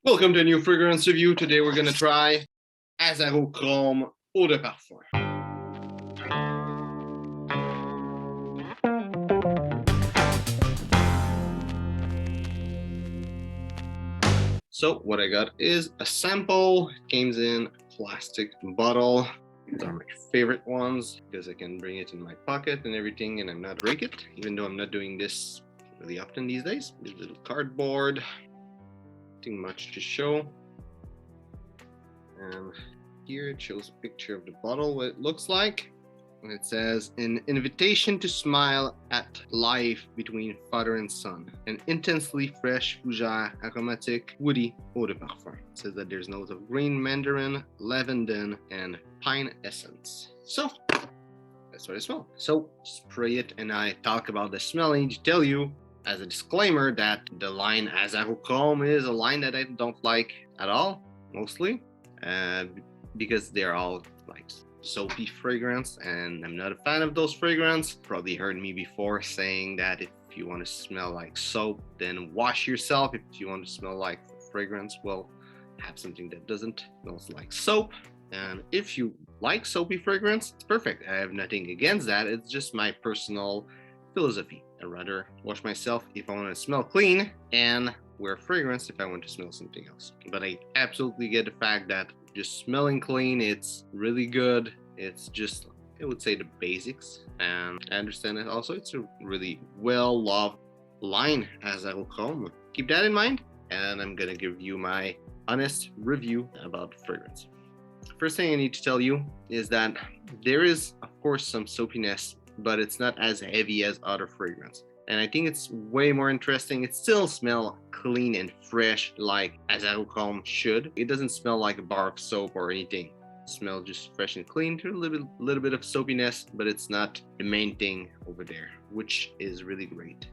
Welcome to a new fragrance review. Today we're gonna try Azzaro Chrome Eau de Parfum. So what I got is a sample. It came in a plastic bottle. These are my favorite ones because I can bring it in my pocket and everything and I'm not break it, even though I'm not doing this really often these days. This little cardboard, nothing much to show. And here it shows a picture of the bottle, what it looks like. And it says, an invitation to smile at life between father and son. An intensely fresh, fougere, aromatic, woody eau de parfum. It says that there's notes of green mandarin, lavender, and pine essence. So, that's what I smell. So, spray it, and I talk about the smelling to tell you, as a disclaimer, that the line Azzaro Chrome is a line that I don't like at all, mostly. Because they're all like soapy fragrance and I'm not a fan of those fragrance. Probably heard me before saying that if you want to smell like soap, then wash yourself. If you want to smell like fragrance, well, have something that doesn't smell like soap. And if you like soapy fragrance, it's perfect. I have nothing against that. It's just my personal philosophy. I'd rather wash myself if I want to smell clean and wear fragrance if I want to smell something else. But I absolutely get the fact that just smelling clean, it's really good. It's just, I would say, the basics. And I understand that also it's a really well-loved line Azzaro Chrome. Keep that in mind. And I'm gonna give you my honest review about fragrance. First thing I need to tell you is that there is, of course, some soapiness, but it's not as heavy as other fragrance. And I think it's way more interesting. It still smells clean and fresh like Azzaro Chrome should. It doesn't smell like a bar of soap or anything. It smells just fresh and clean. There's a little bit of soapiness, but it's not the main thing over there, which is really great.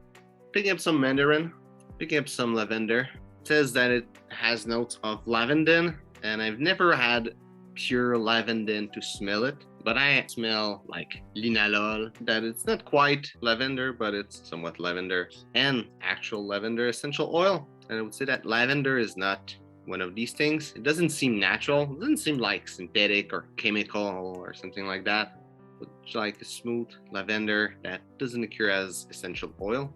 Picking up some mandarin, picking up some lavender. It says that it has notes of lavender, and I've never had pure lavender to smell it. But I smell like linalool, that it's not quite lavender, but it's somewhat lavender, and actual lavender essential oil. And I would say that lavender is not one of these things. It doesn't seem natural. It doesn't seem like synthetic or chemical or something like that. It's like a smooth lavender that doesn't occur as essential oil.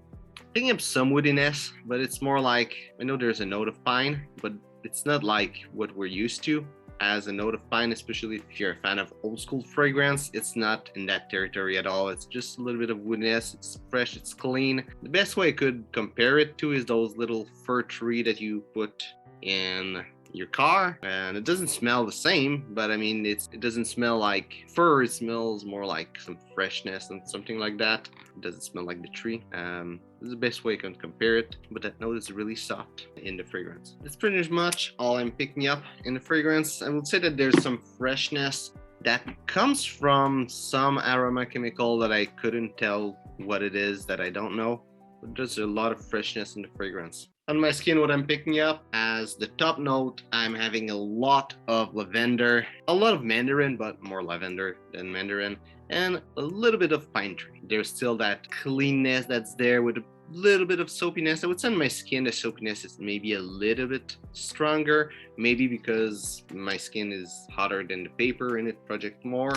Picking up some woodiness, but it's more like, I know there's a note of pine, but it's not like what we're used to as a note of pine, especially if you're a fan of old school fragrance. It's not in that territory at all. It's just a little bit of woodiness. It's fresh, it's clean. The best way I could compare it to is those little fir tree that you put in your car, and it doesn't smell the same, but I mean, it doesn't smell like fur. It smells more like some freshness and something like that. It doesn't smell like the tree. This is the best way I can compare it, but that note is really soft in the fragrance. That's pretty much all I'm picking up in the fragrance. I would say that there's some freshness that comes from some aroma chemical that I couldn't tell what it is, that I don't know, but there's a lot of freshness in the fragrance. On my skin, what I'm picking up as the top note, I'm having a lot of lavender, a lot of mandarin, but more lavender than mandarin, and a little bit of pine tree. There's still that cleanness that's there with a little bit of soapiness. I would say on my skin, the soapiness is maybe a little bit stronger, maybe because my skin is hotter than the paper and it projects more.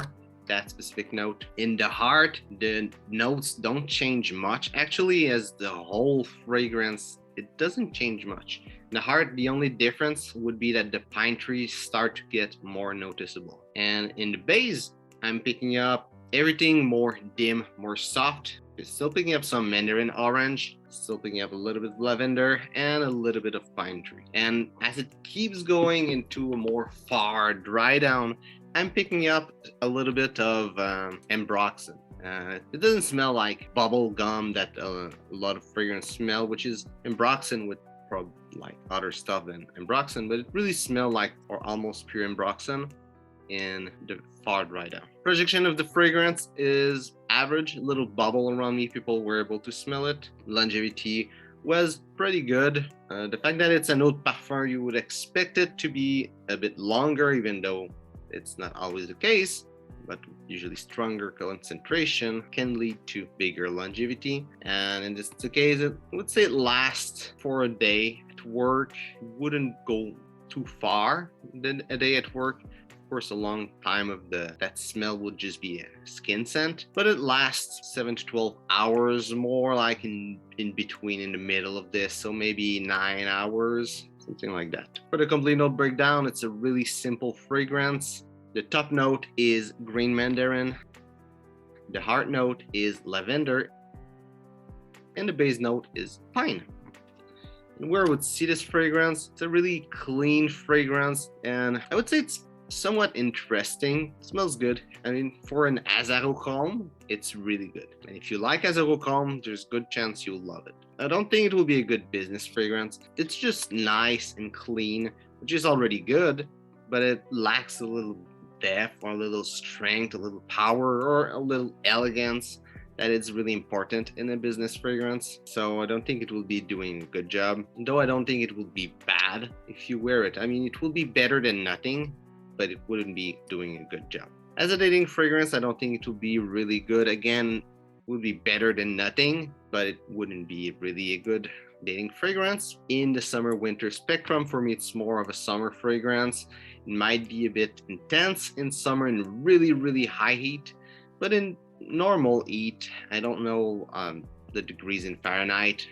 That specific note. In the heart, the notes don't change much. Actually, as the whole fragrance, it doesn't change much. In the heart, the only difference would be that the pine trees start to get more noticeable. And in the base, I'm picking up everything more dim, more soft. It's still picking up some mandarin orange, still picking up a little bit of lavender and a little bit of pine tree. And as it keeps going into a more far dry down, I'm picking up a little bit of ambroxan. It doesn't smell like bubble gum that a lot of fragrance smell, which is ambroxan with probably like other stuff than ambroxan, but it really smells like or almost pure ambroxan in the far dry down. Projection of the fragrance is average, a little bubble around me. People were able to smell it. Longevity was pretty good. The fact that it's an eau de parfum, you would expect it to be a bit longer, even though it's not always the case, but usually stronger concentration can lead to bigger longevity. And in this case, I would say it lasts for a day at at work, wouldn't go too far than a day at work. Of course, a long time of that smell would just be a skin scent, but it lasts 7 to 12 hours, more like in between, in the middle of this, so maybe 9 hours, something like that. For the complete note breakdown, it's a really simple fragrance. The top note is green mandarin, the heart note is lavender, and the base note is pine. And where I would see this fragrance, it's a really clean fragrance, and I would say it's somewhat interesting. It smells good. I mean, for an Azzaro Chrome, it's really good. And if you like Azzaro Chrome, there's a good chance you'll love it. I don't think it will be a good business fragrance. It's just nice and clean, which is already good, but it lacks a little depth or a little strength, a little power, or a little elegance that is really important in a business fragrance. So I don't think it will be doing a good job, though I don't think it will be bad if you wear it. I mean, it will be better than nothing, but it wouldn't be doing a good job. As a dating fragrance, I don't think it will be really good. Again, it would be better than nothing, but it wouldn't be really a good dating fragrance. In the summer winter spectrum, for me, it's more of a summer fragrance. It might be a bit intense in summer in really, really high heat, but in normal heat, I don't know the degrees in Fahrenheit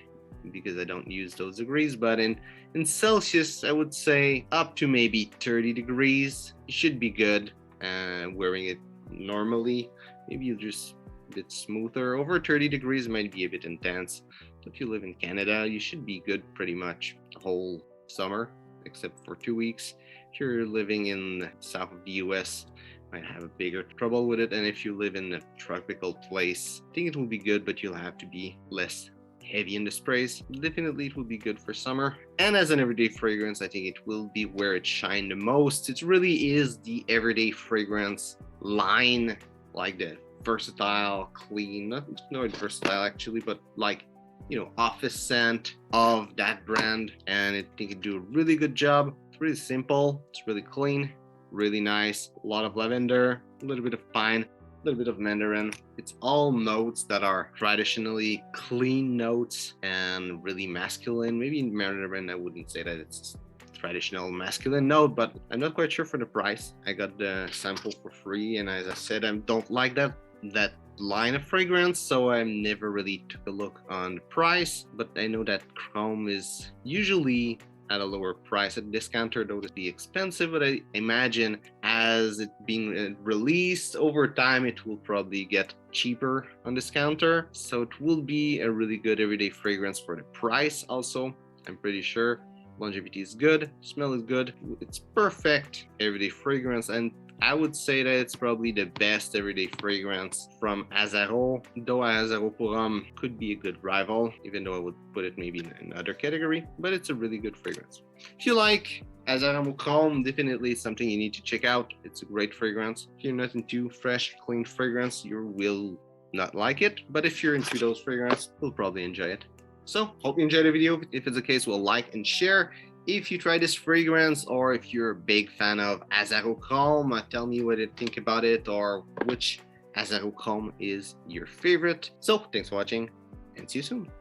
because I don't use those degrees, but in Celsius, I would say up to maybe 30 degrees. You should be good wearing it normally. Maybe you're just a bit smoother. Over 30 degrees might be a bit intense. If you live in Canada, you should be good pretty much the whole summer, except for 2 weeks. If you're living in the south of the US, might have a bigger trouble with it. And if you live in a tropical place, I think it will be good, but you'll have to be less heavy in the sprays. Definitely it will be good for summer. And as an everyday fragrance, I think it will be where it shines the most. It really is the everyday fragrance line, like the versatile, clean, not versatile actually, but like, you know, office scent of that brand. And I think it do a really good job. It's really simple, it's really clean, really nice. A lot of lavender, a little bit of pine, a little bit of mandarin. It's all notes that are traditionally clean notes and really masculine. Maybe in mandarin, I wouldn't say that it's traditional masculine note, but I'm not quite sure for the price. I got the sample for free, and as I said, I don't like that line of fragrance, so I never really took a look on the price. But I know that Chrome is usually at a lower price at discounter, though it'd be expensive, but I imagine as it being released over time, it will probably get cheaper on discounter. So it will be a really good everyday fragrance for the price also, I'm pretty sure. Longevity is good, smell is good, it's perfect everyday fragrance, and I would say that it's probably the best everyday fragrance from Azzaro, though Azzaro Chrome could be a good rival, even though I would put it maybe in another category, but it's a really good fragrance. If you like Azzaro Chrome, definitely something you need to check out. It's a great fragrance. If you're not into fresh, clean fragrance, you will not like it, but if you're into those fragrances, you'll probably enjoy it. So, hope you enjoyed the video. If it's the case, we'll like and share. If you try this fragrance, or if you're a big fan of Azzaro Chrome, tell me what you think about it, or which Azzaro Chrome is your favorite. So, thanks for watching, and see you soon.